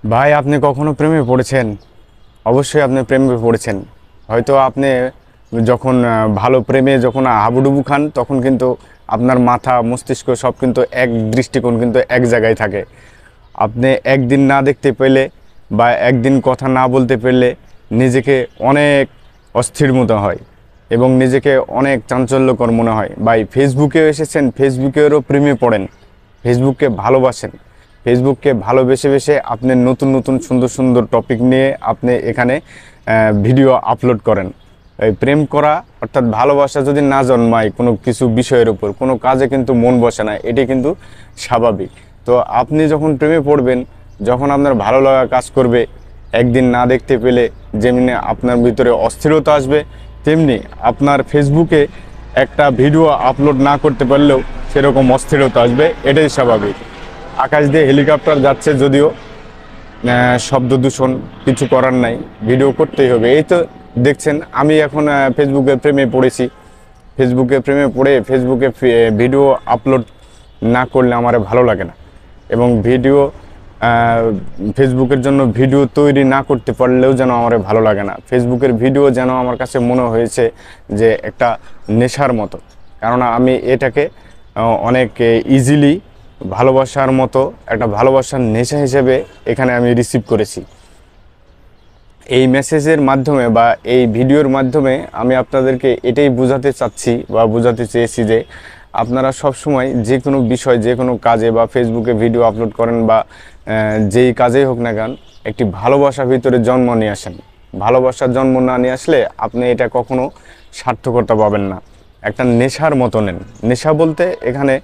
ভাই, আপনি কখনো প্রেমে পড়েছেন? অবশ্যই আপনি প্রেমে পড়েছেন। হয়তো আপনি যখন ভালো প্রেমে যখন হাবুডুবু খান, তখন কিন্তু আপনার মাথা মস্তিষ্ক সব কিন্তু এক দৃষ্টিকোণ কিন্তু এক জায়গায় থাকে। আপনি একদিন না দেখতে পেলে বা একদিন কথা না বলতে পেরলে নিজেকে অনেক অস্থির মতো হয় এবং নিজেকে অনেক চাঞ্চল্যকর মনে হয়। ভাই, ফেসবুকেও এসেছেন, ফেসবুকেরও প্রেমে পড়েন, ফেসবুককে ভালোবাসেন। ফেসবুককে ভালোবেসে বেসে আপনি নতুন নতুন সুন্দর সুন্দর টপিক নিয়ে আপনি এখানে ভিডিও আপলোড করেন। এই প্রেম করা অর্থাৎ ভালোবাসা যদি না জন্মায় কোনো কিছু বিষয়ের উপর, কোনো কাজে কিন্তু মন বসে না, এটি কিন্তু স্বাভাবিক। তো আপনি যখন প্রেমে পড়বেন, যখন আপনার ভালো লাগা কাজ করবে, একদিন না দেখতে পেলে যেমনি আপনার ভিতরে অস্থিরতা আসবে, তেমনি আপনার ফেসবুকে একটা ভিডিও আপলোড না করতে পারলেও সেরকম অস্থিরতা আসবে। এটাই স্বাভাবিক। আকাশ দিয়ে হেলিকপ্টার যাচ্ছে যদিও, শব্দ দূষণ কিছু করার নাই, ভিডিও করতেই হবে। এই তো দেখছেন, আমি এখন ফেসবুকের প্রেমে পড়েছি। ফেসবুকে প্রেমে পড়ে ফেসবুকে ভিডিও আপলোড না করলে আমার ভালো লাগে না। এবং ভিডিও ফেসবুকের জন্য ভিডিও তৈরি না করতে পারলেও যেন আমার ভালো লাগে না। ফেসবুকের ভিডিও যেন আমার কাছে মনে হয়েছে যে একটা নেশার মতো। কেননা আমি এটাকে অনেক ইজিলি ভালোবাসার মতো একটা ভালোবাসার নেশা হিসেবে এখানে আমি রিসিভ করেছি। এই মেসেজের মাধ্যমে বা এই ভিডিওর মাধ্যমে আমি আপনাদেরকে এটাই বোঝাতে চাচ্ছি বা বোঝাতে চেয়েছি যে আপনারা সব সময় যে কোনো বিষয়, যে কোনো কাজে বা ফেসবুকে ভিডিও আপলোড করেন বা যেই কাজেই হোক না কেন, একটি ভালোবাসার ভিতরে জন্ম নিয়ে আসেন। ভালোবাসার জন্ম না নিয়ে আসলে আপনি এটা কখনো সার্থকতা পাবেন না। একটা নেশার মতো নেন। নেশা বলতে এখানে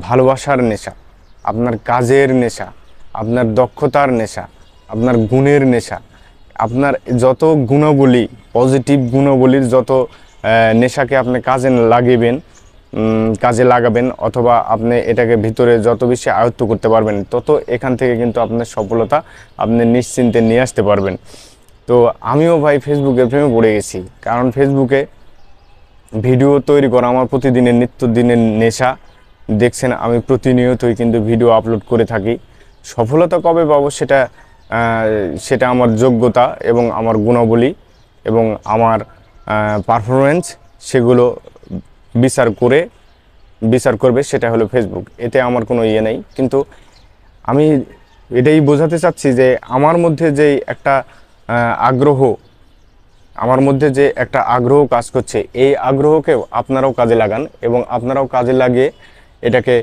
ভালোবাসার নেশা, আপনার কাজের নেশা, আপনার দক্ষতার নেশা, আপনার গুণের নেশা, আপনার যত গুণাবলী, পজিটিভ গুণাবলীর যত নেশাকে আপনি কাজে লাগাবেন অথবা আপনি এটাকে ভিতরে যত বেশি আয়ত্ত করতে পারবেন, তত এখান থেকে কিন্তু আপনার সফলতা আপনি নিশ্চিন্তে নিয়ে আসতে পারবেন। তো আমিও ভাই ফেসবুকে প্রেমে পড়ে গেছি, কারণ ফেসবুকে ভিডিও তৈরি করা আমার প্রতিদিনের নিত্যদিনের নেশা। দেখছেন, আমি প্রতিনিয়তই কিন্তু ভিডিও আপলোড করে থাকি। সফলতা কবে পাবো সেটা আমার যোগ্যতা এবং আমার গুণাবলী এবং আমার পারফরমেন্স, সেগুলো বিচার করবে সেটা হলো ফেসবুক। এতে আমার কোনো ইয়ে নেই। কিন্তু আমি এটাই বোঝাতে চাচ্ছি যে আগ্রহ আমার মধ্যে যে একটা আগ্রহ কাজ করছে, এই আগ্রহকেও আপনারাও কাজে লাগান এবং আপনারাও কাজে লাগিয়ে এটাকে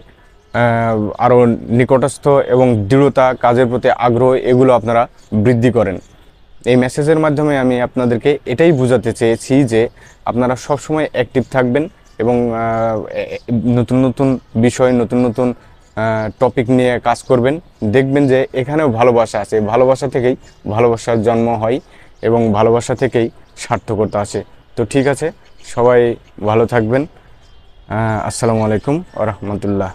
আরও নিকটস্থ এবং দৃঢ়তা, কাজের প্রতি আগ্রহ, এগুলো আপনারা বৃদ্ধি করেন। এই মেসেজের মাধ্যমে আমি আপনাদেরকে এটাই বোঝাতে চেয়েছি যে আপনারা সবসময় অ্যাক্টিভ থাকবেন এবং নতুন নতুন বিষয়, নতুন নতুন টপিক নিয়ে কাজ করবেন। দেখবেন যে এখানেও ভালোবাসা আছে, ভালোবাসা থেকেই ভালোবাসার জন্ম হয় এবং ভালোবাসা থেকেই সার্থকতা আসে। তো ঠিক আছে, সবাই ভালো থাকবেন। আসসালামু আলাইকুম ওয়া রাহমাতুল্লাহ।